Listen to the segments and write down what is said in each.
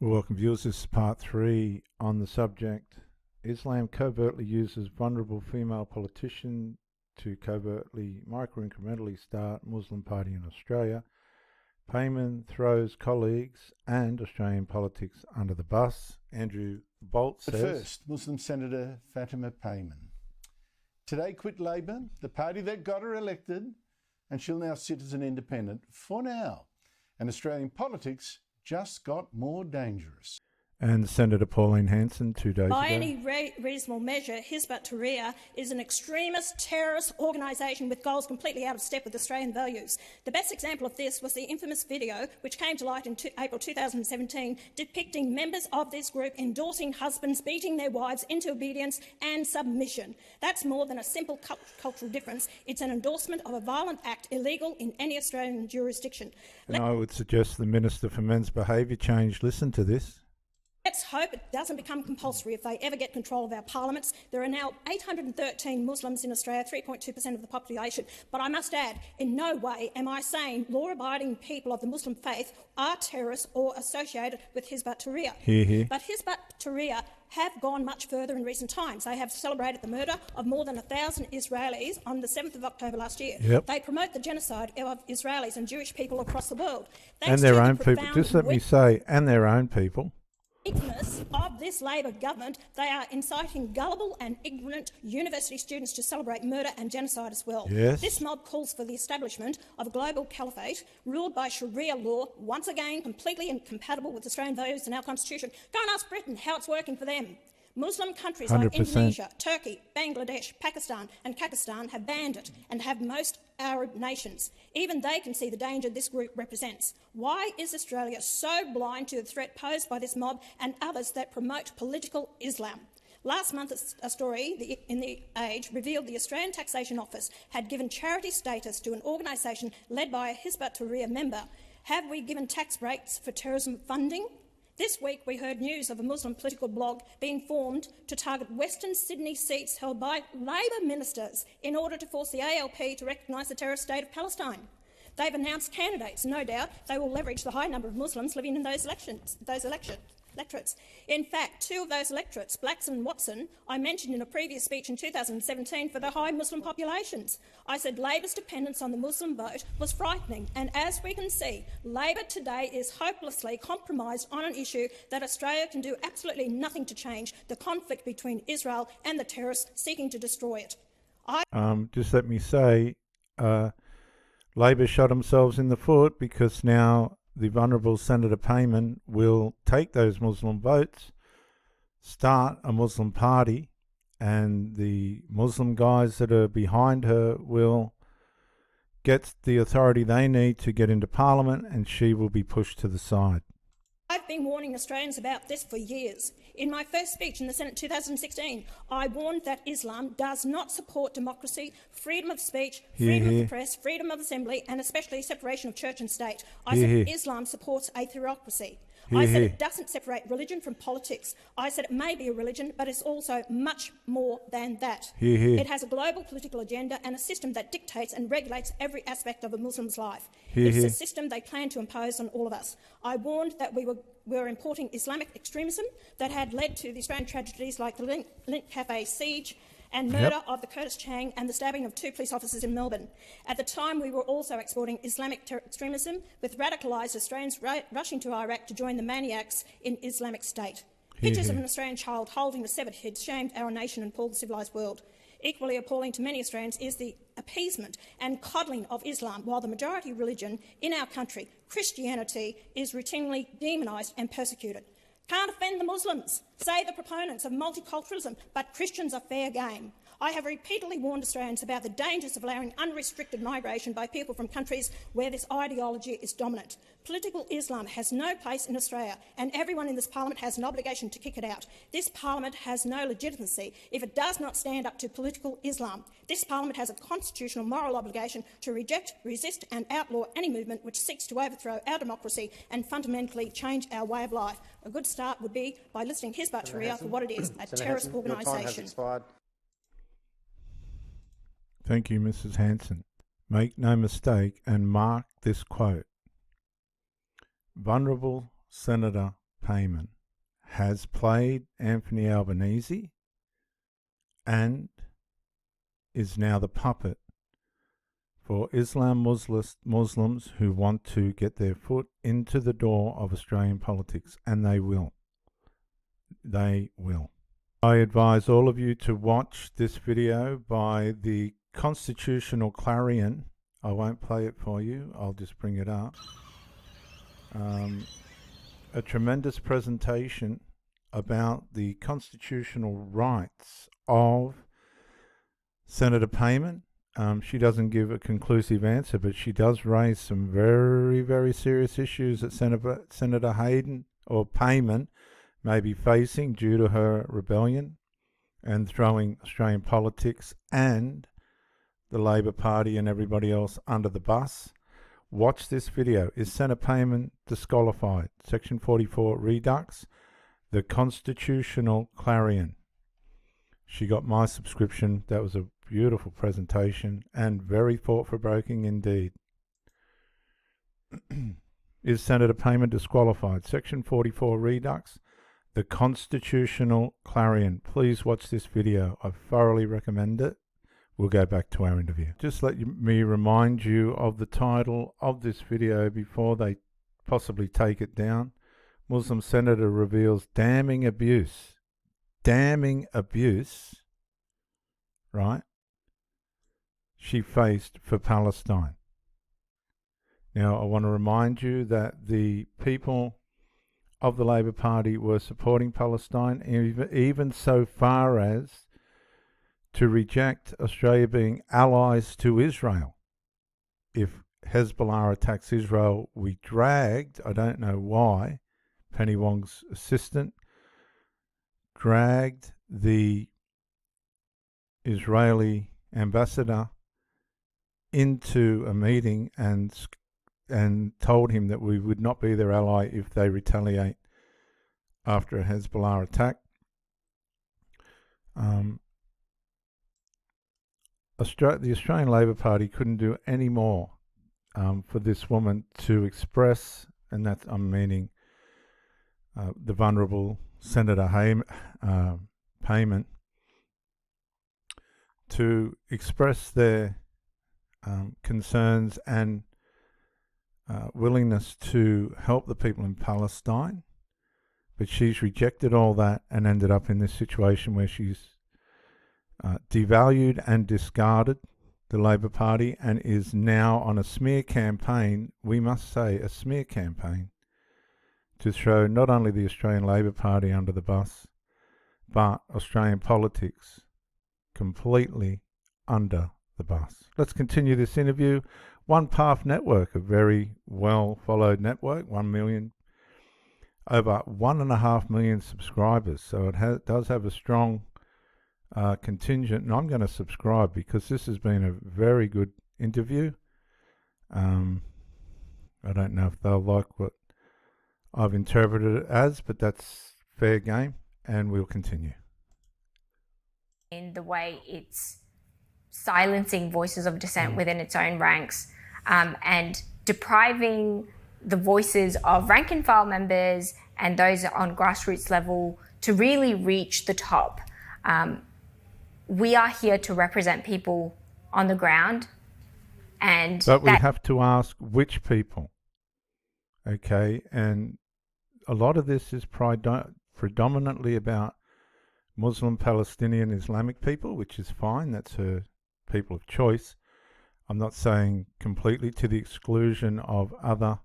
Welcome viewers, this is part 3 on the subject. Islam covertly uses vulnerable female politician to covertly micro-incrementally start Muslim party in Australia. Payman throws colleagues and Australian politics under the bus. Andrew Bolt says... But first, Muslim Senator Fatima Payman. Today quit Labor, the party that got her elected, and she'll now sit as an independent for now. And Australian politics just got more dangerous. And Senator Pauline Hanson 2 days By ago. any reasonable measure, Hizb ut-Tahrir is an extremist terrorist organisation with goals completely out of step with Australian values. The best example of this was the infamous video which came to light in April 2017 depicting members of this group endorsing husbands beating their wives into obedience and submission. That's more than a simple cultural difference. It's an endorsement of a violent act illegal in any Australian jurisdiction. And I would suggest the Minister for Men's Behaviour Change listen to this. Let's hope it doesn't become compulsory if they ever get control of our parliaments. There are now 813 Muslims in Australia, 3.2% of the population. But I must add, in no way am I saying law-abiding people of the Muslim faith are terrorists or associated with Hizb ut-Tahrir. But Hizb ut-Tahrir have gone much further in recent times. They have celebrated the murder of more than 1,000 Israelis on the 7th of October last year. They promote the genocide of Israelis and Jewish people across the world. And their own people. Just let me say, and their own people. Weakness of this Labor government, they are inciting gullible and ignorant university students to celebrate murder and genocide as well. This mob calls for the establishment of a global caliphate ruled by Sharia law, once again completely incompatible with Australian values and our constitution. Go and ask Britain how it's working for them. Muslim countries 100%. like Indonesia, Turkey, Bangladesh, Pakistan and Kazakhstan have banned it, and have most Arab nations. Even they can see the danger this group represents. Why is Australia so blind to the threat posed by this mob and others that promote political Islam? Last month, a story in The Age revealed the Australian Taxation Office had given charity status to an organisation led by a Hizb ut-Tahrir member. Have we given tax breaks for terrorism funding? This week we heard news of a Muslim political blog being formed to target Western Sydney seats held by Labor ministers in order to force the ALP to recognise the terrorist state of Palestine. They've announced candidates. No doubt they will leverage the high number of Muslims living in those electorates. In fact, 2 of those electorates, Blackson and Watson, I mentioned in a previous speech in 2017 for the high Muslim populations. I said Labor's dependence on the Muslim vote was frightening, and as we can see, Labor today is hopelessly compromised on an issue that Australia can do absolutely nothing to change: the conflict between Israel and the terrorists seeking to destroy it. Just let me say, Labor shot themselves in the foot, because now the vulnerable Senator Payman will take those Muslim votes, start a Muslim party, and the Muslim guys that are behind her will get the authority they need to get into Parliament, and she will be pushed to the side. I've been warning Australians about this for years. In my first speech in the Senate in 2016, I warned that Islam does not support democracy, freedom of speech, freedom of the press, freedom of assembly, and especially separation of church and state. I said Islam supports a theocracy. I said it doesn't separate religion from politics. I said it may be a religion, but it's also much more than that. It has a global political agenda and a system that dictates and regulates every aspect of a Muslim's life. It's a system they plan to impose on all of us. I warned that we were importing Islamic extremism that had led to the Australian tragedies like the Link Cafe siege and murder of the Curtis Chang and the stabbing of 2 police officers in Melbourne. At the time, we were also exporting Islamic extremism, with radicalised Australians rushing to Iraq to join the maniacs in Islamic State. Pictures of an Australian child holding a severed head shamed our nation and appalled the civilised world. Equally appalling to many Australians is the appeasement and coddling of Islam, while the majority religion in our country, Christianity, is routinely demonised and persecuted. Can't offend the Muslims, say the proponents of multiculturalism, but Christians are fair game. I have repeatedly warned Australians about the dangers of allowing unrestricted migration by people from countries where this ideology is dominant. Political Islam has no place in Australia, and everyone in this parliament has an obligation to kick it out. This parliament has no legitimacy if it does not stand up to political Islam. This parliament has a constitutional moral obligation to reject, resist and outlaw any movement which seeks to overthrow our democracy and fundamentally change our way of life. A good start would be by listing Hizb ut-Tahrir for what it is, a terrorist organisation. Thank you, Mrs. Hanson. Make no mistake and mark this quote. Vulnerable Senator Payman has played Anthony Albanese and is now the puppet for Islam Muslims who want to get their foot into the door of Australian politics, and they will. They will. I advise all of you to watch this video by the Constitutional Clarion. I won't play it for you, I'll just bring it up. A tremendous presentation about the constitutional rights of Senator Payman. She doesn't give a conclusive answer, but she does raise some very, very serious issues that Senator Hayden or Payman may be facing due to her rebellion and throwing Australian politics and the Labor Party and everybody else under the bus. Watch this video. Is Senator Payman disqualified? Section 44 Redux, the Constitutional Clarion. She got my subscription. That was a beautiful presentation and very thought-provoking indeed. Is Senator Payman disqualified? Section 44 Redux, the Constitutional Clarion. Please watch this video. I thoroughly recommend it. We'll go back to our interview. Just me remind you of the title of this video before they possibly take it down. Muslim senator reveals damning abuse. Damning abuse, right? She faced for Palestine. Now, I want to remind you that the people of the Labor Party were supporting Palestine, even so far as to reject Australia being allies to Israel. If Hezbollah attacks Israel, we dragged, I don't know why, Penny Wong's assistant, dragged the Israeli ambassador into a meeting and told him that we would not be their ally if they retaliate after a Hezbollah attack. The Australian Labor Party couldn't do any more for this woman to express, and that I'm meaning the vulnerable Senator Payman, to express their concerns and willingness to help the people in Palestine. But she's rejected all that and ended up in this situation where she's devalued and discarded the Labor Party and is now on a smear campaign, we must say a smear campaign, to throw not only the Australian Labor Party under the bus, but Australian politics completely under the bus. Let's continue this interview. One Path Network, a very well followed network, 1 million, over 1.5 million subscribers. So it does have a strong contingent, and I'm going to subscribe because this has been a very good interview. I don't know if they'll like what I've interpreted it as, but that's fair game, and we'll continue. In the way it's silencing voices of dissent within its own ranks, and depriving the voices of rank and file members and those on grassroots level to really reach the top. We are here to represent people on the ground, but we have to ask which people. Okay, and a lot of this is predominantly about Muslim, Palestinian, Islamic people, which is fine. That's her people of choice. I'm not saying completely to the exclusion of other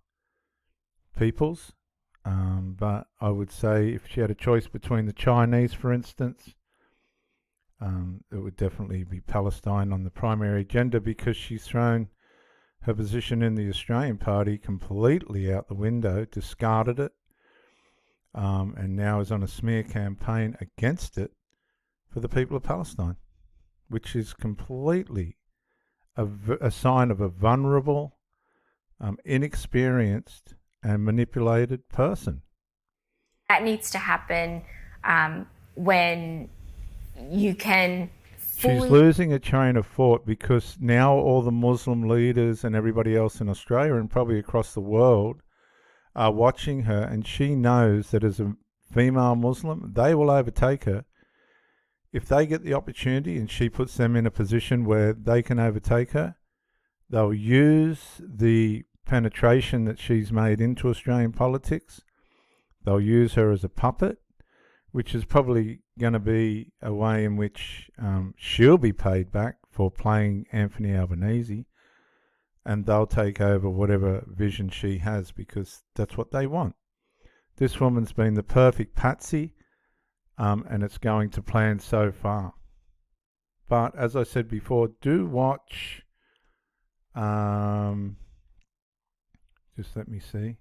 peoples, but I would say if she had a choice between the Chinese, for instance, it would definitely be Palestine on the primary agenda, because she's thrown her position in the Australian Party completely out the window, discarded it, and now is on a smear campaign against it for the people of Palestine, which is completely a sign of a vulnerable, inexperienced and manipulated person. That needs to happen when you can fully... She's losing a chain of thought, because now all the Muslim leaders and everybody else in Australia and probably across the world are watching her, and she knows that as a female Muslim, they will overtake her. If they get the opportunity and she puts them in a position where they can overtake her, they'll use the penetration that she's made into Australian politics. They'll use her as a puppet, which is probably going to be a way in which she'll be paid back for playing Anthony Albanese, and they'll take over whatever vision she has because that's what they want. This woman's been the perfect patsy, and it's going to plan so far. But as I said before, do watch, just let me see.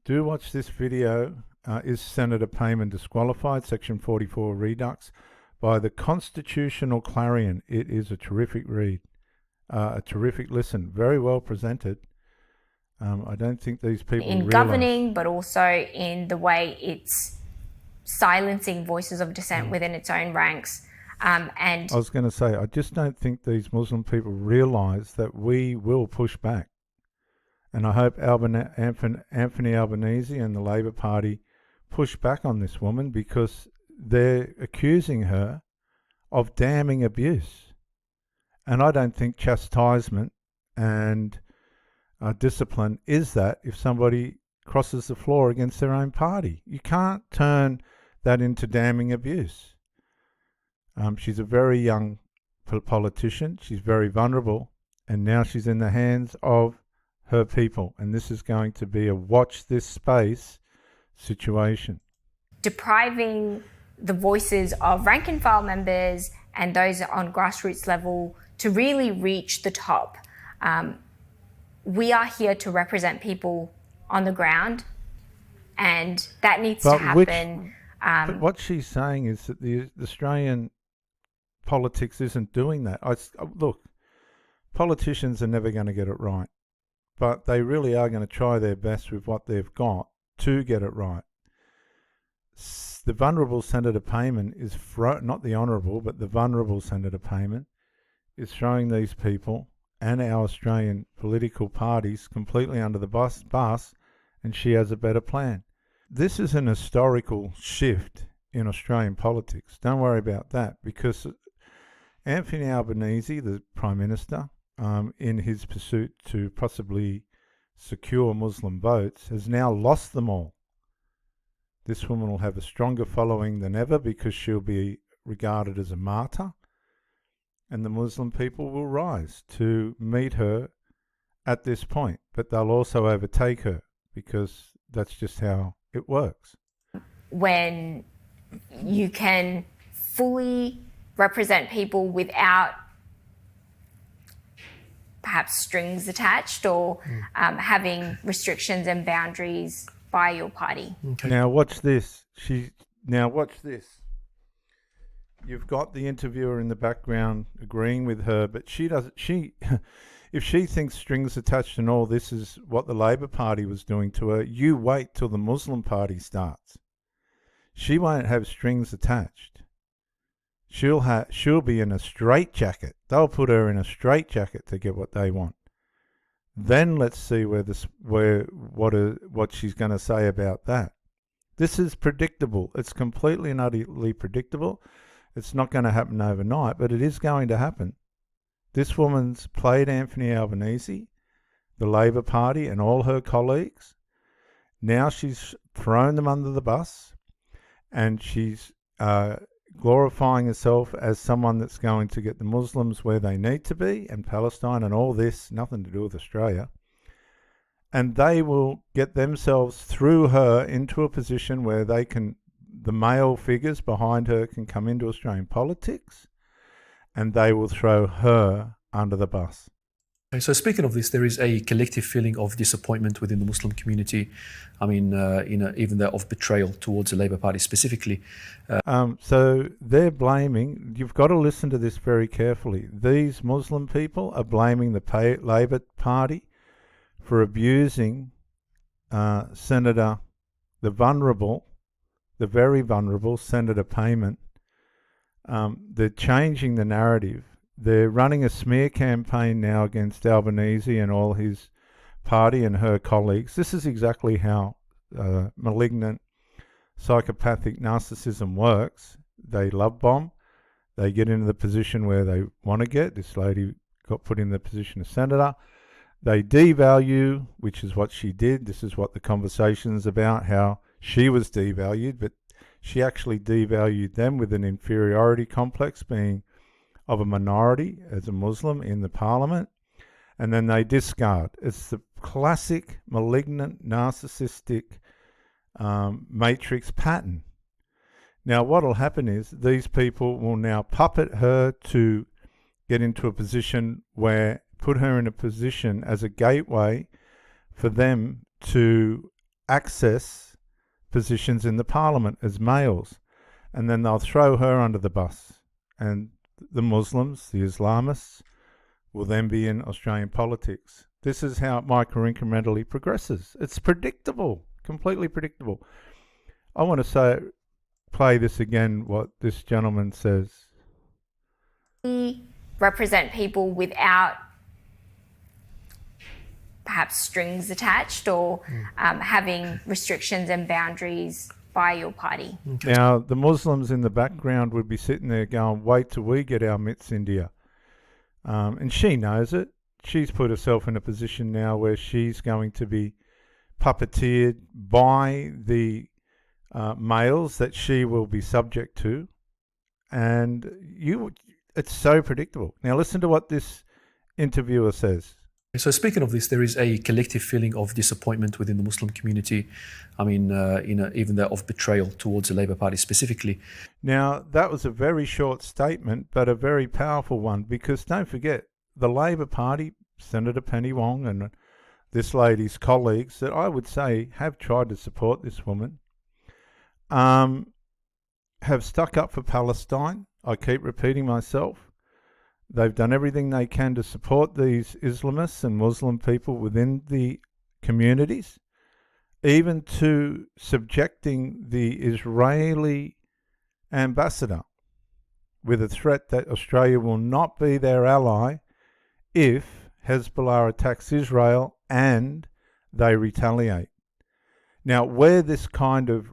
Do watch this video, Is Senator Payman Disqualified? Section 44 Redux, by the Constitutional Clarion. It is a terrific read, a terrific listen, very well presented. I don't think these people in governing, but also in the way it's silencing voices of dissent within its own ranks. And I was going to say, I just don't think these Muslim people realise that we will push back. And I hope Anthony Albanese and the Labor Party push back on this woman, because they're accusing her of damning abuse. And I don't think chastisement and discipline is that if somebody crosses the floor against their own party. You can't turn that into damning abuse. She's a very young politician. She's very vulnerable. And now she's in the hands of her people. And this is going to be a watch this space situation. Depriving the voices of rank and file members and those on grassroots level to really reach the top. We are here to represent people on the ground, and that needs to happen. But what she's saying is that the Australian politics isn't doing that. Look, politicians are never going to get it right, but they really are going to try their best with what they've got to get it right. The vulnerable Senator Payman is, not the honourable, but the vulnerable Senator Payman is throwing these people and our Australian political parties completely under the bus, and she has a better plan. This is an historical shift in Australian politics. Don't worry about that, because Anthony Albanese, the Prime Minister, in his pursuit to possibly secure Muslim votes, has now lost them all. This woman will have a stronger following than ever because she'll be regarded as a martyr, and the Muslim people will rise to meet her at this point, but they'll also overtake her because that's just how it works. When you can fully represent people without perhaps strings attached or having restrictions and boundaries by your party. Okay. Now watch this. Watch this. You've got the interviewer in the background agreeing with her, but if she thinks strings attached and all this is what the Labor Party was doing to her, you wait till the Muslim Party starts. She won't have strings attached. She'll be in a straitjacket. They'll put her in a straitjacket to get what they want. Then let's see what she's going to say about that. This is predictable. It's completely and utterly predictable. It's not going to happen overnight, but it is going to happen. This woman's played Anthony Albanese, the Labor Party, and all her colleagues. Now she's thrown them under the bus, and she's glorifying herself as someone that's going to get the Muslims where they need to be, and Palestine and all this, nothing to do with Australia. And they will get themselves through her into a position where they can, the male figures behind her can come into Australian politics, and they will throw her under the bus. Okay, so speaking of this, there is a collective feeling of disappointment within the Muslim community. I mean, even that of betrayal towards the Labor Party specifically. So they're blaming, you've got to listen to this very carefully. These Muslim people are blaming the Labor Party for abusing the very vulnerable Senator Payman. They're changing the narrative. They're running a smear campaign now against Albanese and all his Party and her colleagues, this is exactly how malignant psychopathic narcissism works. They love bomb. They get into the position where they want to get. This lady got put in the position of senator. They devalue, which is what she did. This is what the conversation's about, how she was devalued, but she actually devalued them with an inferiority complex, being of a minority as a Muslim in the parliament. And then they discard. It's the classic malignant narcissistic matrix pattern. Now what will happen is these people will now puppet her to get into a position where, put her in a position as a gateway for them to access positions in the parliament as males. And then they'll throw her under the bus. And the Muslims, the Islamists, will then be in Australian politics. This is how it micro-incrementally progresses. It's predictable, completely predictable. I want to play this again, what this gentleman says. We represent people without perhaps strings attached or having restrictions and boundaries by your party. Now, the Muslims in the background would be sitting there going, wait till we get our mitts in here. And she knows it. She's put herself in a position now where she's going to be puppeteered by the males that she will be subject to. And it's so predictable. Now listen to what this interviewer says. So speaking of this, there is a collective feeling of disappointment within the Muslim community. I mean, even that of betrayal towards the Labor Party specifically. Now, that was a very short statement, but a very powerful one, because don't forget, the Labor Party, Senator Penny Wong and this lady's colleagues that I would say have tried to support this woman, have stuck up for Palestine. I keep repeating myself. They've done everything they can to support these Islamists and Muslim people within the communities, even to subjecting the Israeli ambassador with a threat that Australia will not be their ally if Hezbollah attacks Israel and they retaliate. Now, where this kind of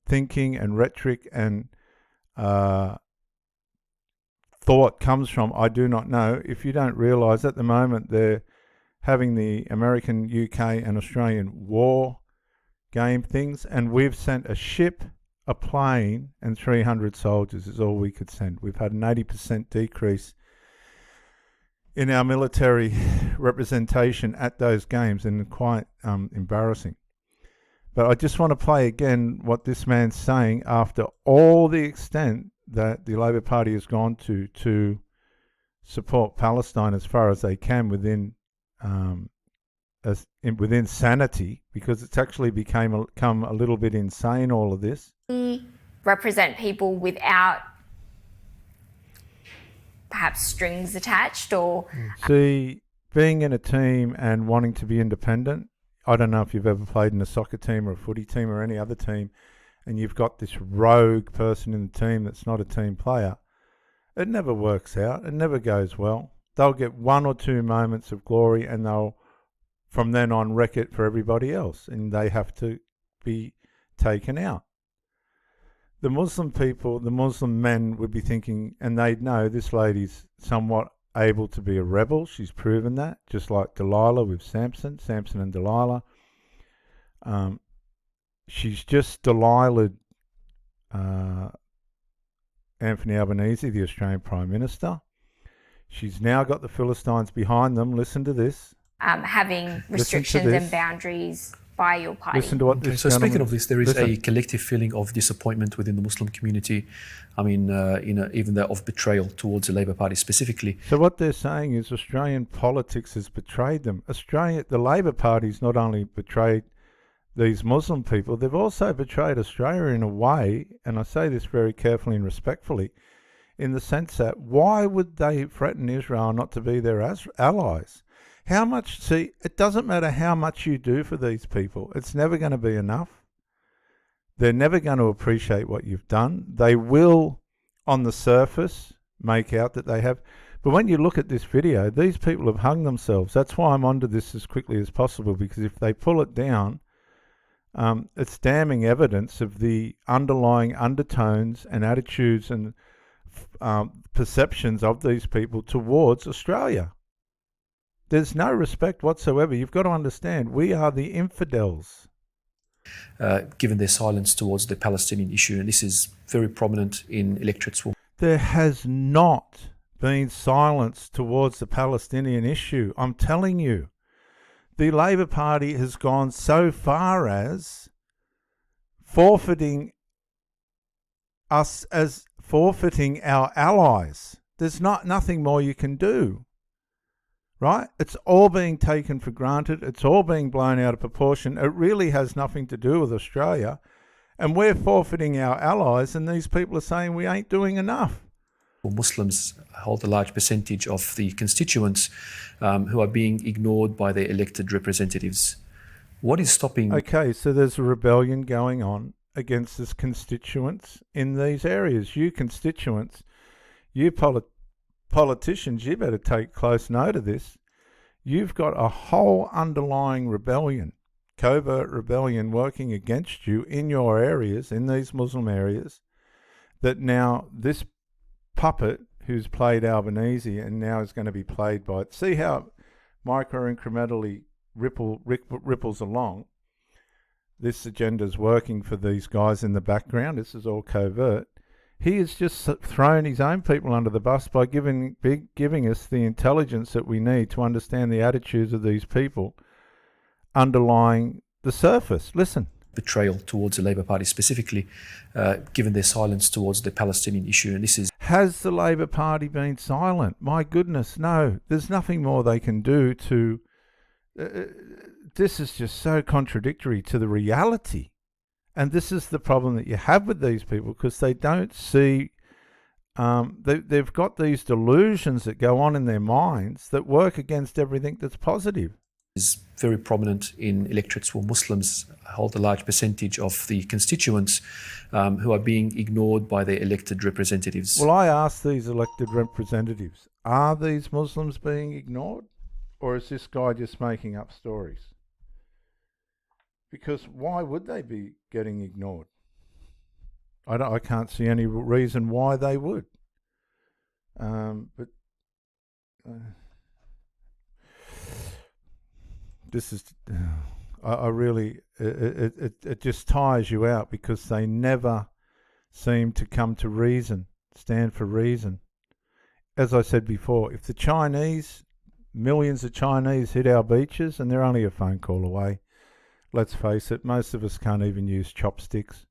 thinking and rhetoric and thought comes from, I do not know. If you don't realise, at the moment they're having the American, UK and Australian war game things, and we've sent a ship, a plane and 300 soldiers is all we could send. We've had an 80% decrease in our military representation at those games, and quite embarrassing. But I just want to play again what this man's saying after all the extent that the Labor Party has gone to support Palestine as far as they can within sanity, because it's actually become a little bit insane, all of this. We represent people without perhaps strings attached or... See, being in a team and wanting to be independent, I don't know if you've ever played in a soccer team or a footy team or any other team, and you've got this rogue person in the team that's not a team player. It never works out. It never goes well. They'll get 1 or 2 moments of glory, and they'll, from then on, wreck it for everybody else, and they have to be taken out. The Muslim people, the Muslim men would be thinking, and they'd know this lady's somewhat able to be a rebel. She's proven that, just like Delilah with Samson and Delilah. She's just Delilah Anthony Albanese, the Australian Prime Minister. She's now got the Philistines behind them. Listen to this. Having restrictions and boundaries by your party. Listen to what this So speaking of this, there is a collective feeling of disappointment within the Muslim community. I mean, even that of betrayal towards the Labor Party specifically. So what they're saying is Australian politics has betrayed them. The Labor Party's not only betrayed these Muslim people, they've also betrayed Australia in a way, and I say this very carefully and respectfully, in the sense that why would they threaten Israel not to be their allies? It doesn't matter how much you do for these people. It's never going to be enough. They're never going to appreciate what you've done. They will, on the surface, make out that they have. But when you look at this video, these people have hung themselves. That's why I'm onto this as quickly as possible, because if they pull it down, it's damning evidence of the underlying undertones and attitudes and perceptions of these people towards Australia. There's no respect whatsoever. You've got to understand, we are the infidels. Given their silence towards the Palestinian issue, and this is very prominent in electorates. There has not been silence towards the Palestinian issue. I'm telling you, the Labor Party has gone so far as forfeiting us as forfeiting our allies. There's nothing more you can do, right? It's all being taken for granted. It's all being blown out of proportion. It really has nothing to do with Australia. And we're forfeiting our allies, and these people are saying we ain't doing enough. Muslims hold a large percentage of the constituents who are being ignored by their elected representatives. What is stopping... Okay, so there's a rebellion going on against its constituents in these areas. You constituents, you politicians, you better take close note of this. You've got a whole underlying rebellion, covert rebellion working against you in your areas, in these Muslim areas, that now this puppet who's played Albanese and now is going to be played by it. See how micro-incrementally ripples along. This agenda's working for these guys in the background. This is all covert. He has just thrown his own people under the bus by giving us the intelligence that we need to understand the attitudes of these people underlying the surface. Listen. Betrayal towards the Labor Party specifically, given their silence towards the Palestinian issue. And this is... Has the Labor Party been silent? My goodness, no. There's nothing more they can do to... this is just so contradictory to the reality. And this is the problem that you have with these people, because they don't see... they've got these delusions that go on in their minds that work against everything that's positive. Is very prominent in electorates where Muslims hold a large percentage of the constituents who are being ignored by their elected representatives. Well, I ask these elected representatives, are these Muslims being ignored? Or is this guy just making up stories? Because why would they be getting ignored? I can't see any reason why they would. This is, I really, it just tires you out, because they never seem to come to reason, stand for reason. As I said before, if the Chinese, millions of Chinese hit our beaches, and they're only a phone call away, let's face it, most of us can't even use chopsticks.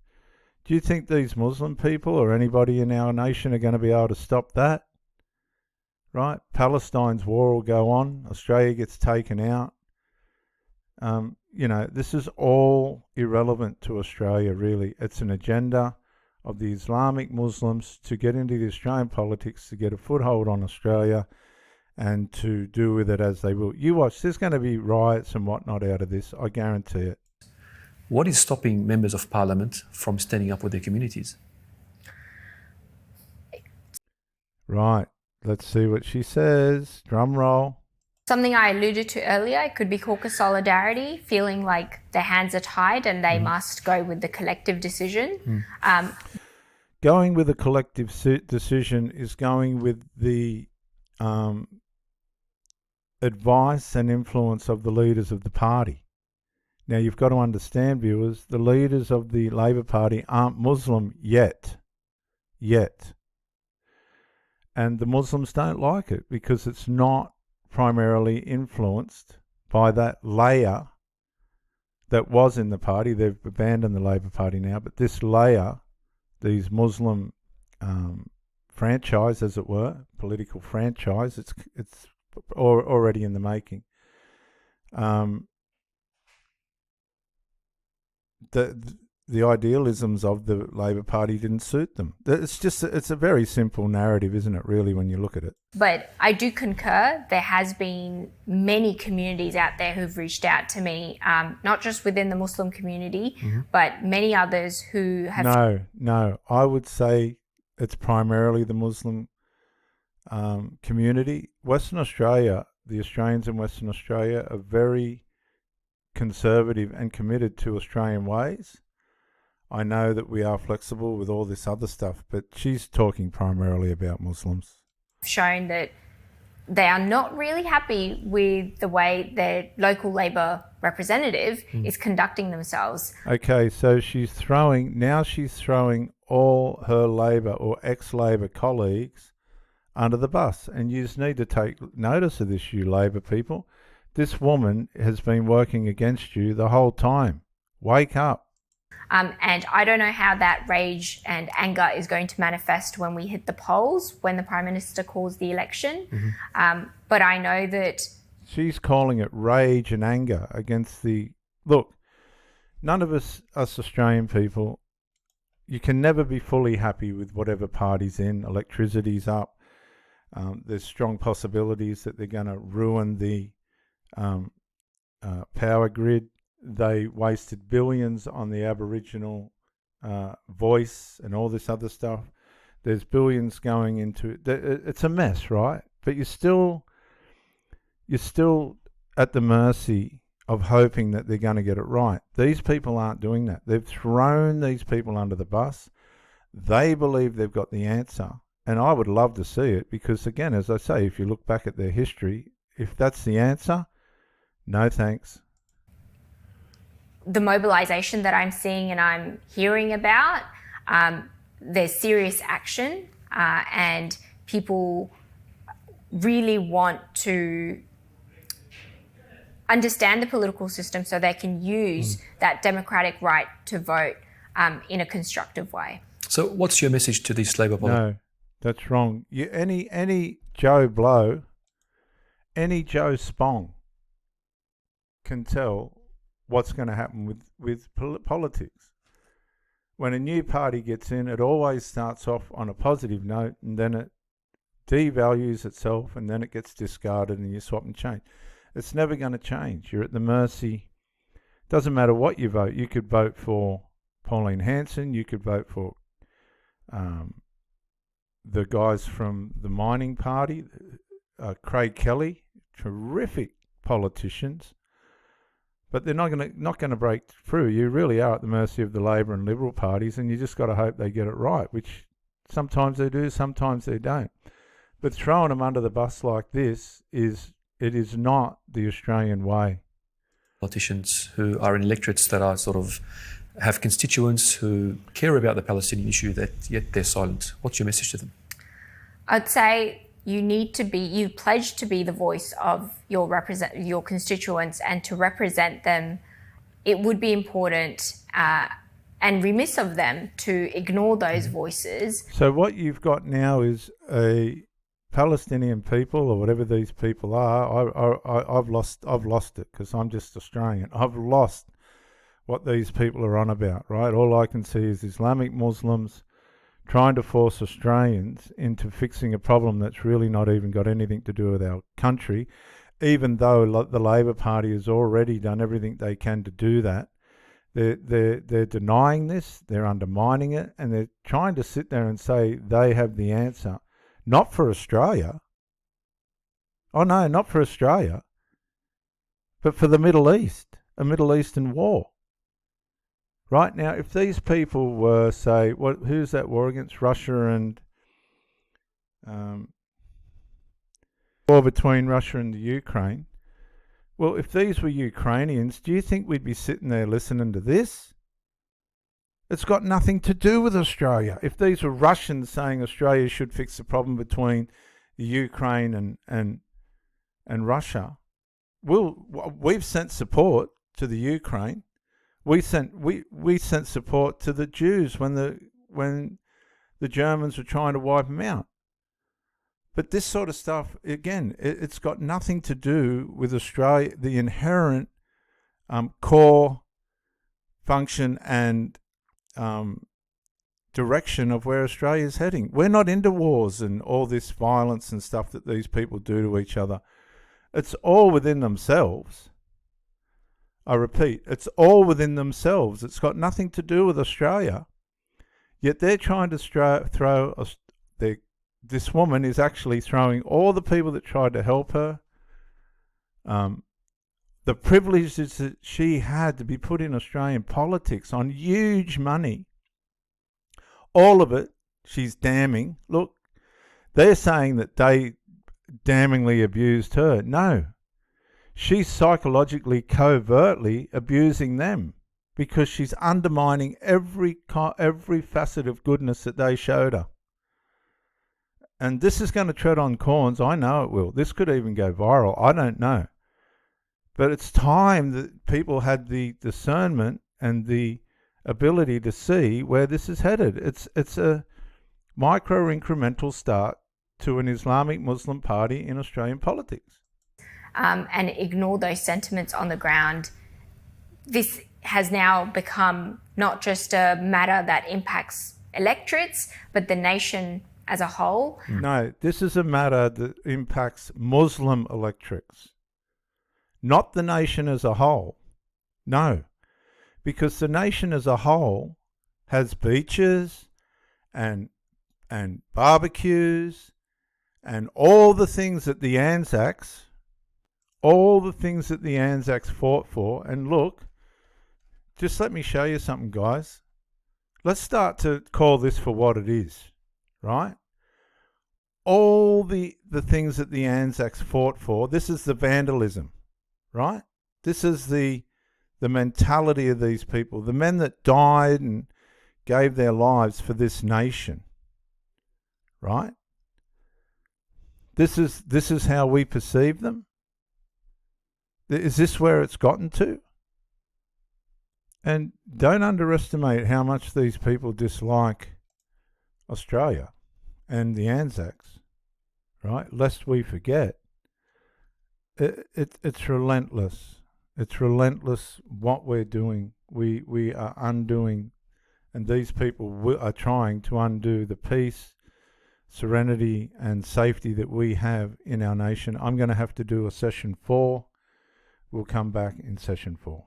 Do you think these Muslim people or anybody in our nation are going to be able to stop that? Right? Palestine's war will go on. Australia gets taken out. You know, this is all irrelevant to Australia, really. It's an agenda of the Islamic Muslims to get into the Australian politics, to get a foothold on Australia, and to do with it as they will. You watch, there's going to be riots and whatnot out of this, I guarantee it. What is stopping members of Parliament from standing up with their communities? Right, let's see what she says. Drum roll. Something I alluded to earlier, it could be caucus solidarity, feeling like their hands are tied and they must go with the collective decision. Going with a collective decision is going with the advice and influence of the leaders of the party. Now, you've got to understand, viewers, the leaders of the Labor Party aren't Muslim yet. And the Muslims don't like it, because it's not primarily influenced by that layer that was in the party. They've abandoned the Labor Party now, but this layer, these Muslim franchise, as it were, political franchise, it's already in the making. The idealisms of the Labor Party didn't suit them. It's a very simple narrative, isn't it, really, when you look at it? But I do concur. There has been many communities out there who've reached out to me, not just within the Muslim community, but many others who have... No, I would say it's primarily the Muslim community. Western Australia, the Australians in Western Australia are very conservative and committed to Australian ways. I know that we are flexible with all this other stuff, but she's talking primarily about Muslims. Shown that they are not really happy with the way their local Labor representative is conducting themselves. Okay, so she's throwing all her Labor or ex-Labor colleagues under the bus. And you just need to take notice of this, you Labor people. This woman has been working against you the whole time. Wake up. And I don't know how that rage and anger is going to manifest when we hit the polls, when the Prime Minister calls the election. But I know that... She's calling it rage and anger against the... Look, none of us Australian people, you can never be fully happy with whatever party's in. Electricity's up. There's strong possibilities that they're going to ruin the power grid. They wasted billions on the Aboriginal voice and all this other stuff. There's billions going into it. It's a mess, right? But you're still at the mercy of hoping that they're going to get it right. These people aren't doing that. They've thrown these people under the bus. They believe they've got the answer. And I would love to see it because, again, as I say, if you look back at their history, if that's the answer, no thanks. The mobilisation that I'm seeing and I'm hearing about, there's serious action and people really want to understand the political system so they can use that democratic right to vote in a constructive way. So what's your message to these Labor politicians? No, that's wrong. Any Joe Blow, any Joe Spong can tell what's going to happen with politics. When a new party gets in, it always starts off on a positive note and then it devalues itself and then it gets discarded and you swap and change. It's never going to change. You're at the mercy. Doesn't matter what you vote. You could vote for Pauline Hanson. You could vote for the guys from the mining party, Craig Kelly, terrific politicians. But they're not going to break through. You really are at the mercy of the Labor and Liberal parties, and you just got to hope they get it right, which sometimes they do, sometimes they don't. But throwing them under the bus like this is not the Australian way. Politicians who are in electorates that are sort of have constituents who care about the Palestinian issue, that yet they're silent. What's your message to them? I'd say you pledge to be the voice of your constituents and to represent them. It would be important and remiss of them to ignore those voices. So what you've got now is a Palestinian people, or whatever these people are. I've lost it because I'm just Australian. I've lost what these people are on about, right? All I can see is Islamic Muslims trying to force Australians into fixing a problem that's really not even got anything to do with our country, even though the Labor Party has already done everything they can to do that. They're denying this, they're undermining it, and they're trying to sit there and say they have the answer. Not for Australia. Oh no, not for Australia, but for the Middle East, a Middle Eastern war. Right now, if these people were, say, who's that war against? Russia and war between Russia and the Ukraine. Well, if these were Ukrainians, do you think we'd be sitting there listening to this? It's got nothing to do with Australia. If these were Russians saying Australia should fix the problem between the Ukraine and Russia, we've sent support to the Ukraine. We sent support to the Jews when the Germans were trying to wipe them out. But this sort of stuff, again, it's got nothing to do with Australia, the inherent core function and direction of where Australia is heading. We're not into wars and all this violence and stuff that these people do to each other. It's all within themselves. I repeat, it's all within themselves. It's got nothing to do with Australia. Yet they're trying to throw this woman is actually throwing all the people that tried to help her, the privileges that she had to be put in Australian politics on huge money, all of it, she's damning. Look, they're saying that they damningly abused her. No, she's psychologically, covertly abusing them because she's undermining every facet of goodness that they showed her. And this is going to tread on corns. I know it will. This could even go viral. I don't know. But it's time that people had the discernment and the ability to see where this is headed. It's a micro incremental start to an Islamic Muslim party in Australian politics. And ignore those sentiments on the ground. This has now become not just a matter that impacts electorates, but the nation as a whole. No, this is a matter that impacts Muslim electorates, not the nation as a whole. No, because the nation as a whole has beaches and barbecues and all the things that the Anzacs fought for. And look, just let me show you something, guys. Let's start to call this for what it is, right? All the things that the Anzacs fought for, this is the vandalism, right? This is the mentality of these people, the men that died and gave their lives for this nation, right? This is how we perceive them. Is this where it's gotten to? And don't underestimate how much these people dislike Australia and the Anzacs, right? Lest we forget. It's relentless. It's relentless what we're doing. We are undoing, and these people are trying to undo the peace, serenity and safety that we have in our nation. I'm going to have to do a session 4. We'll come back in session 4.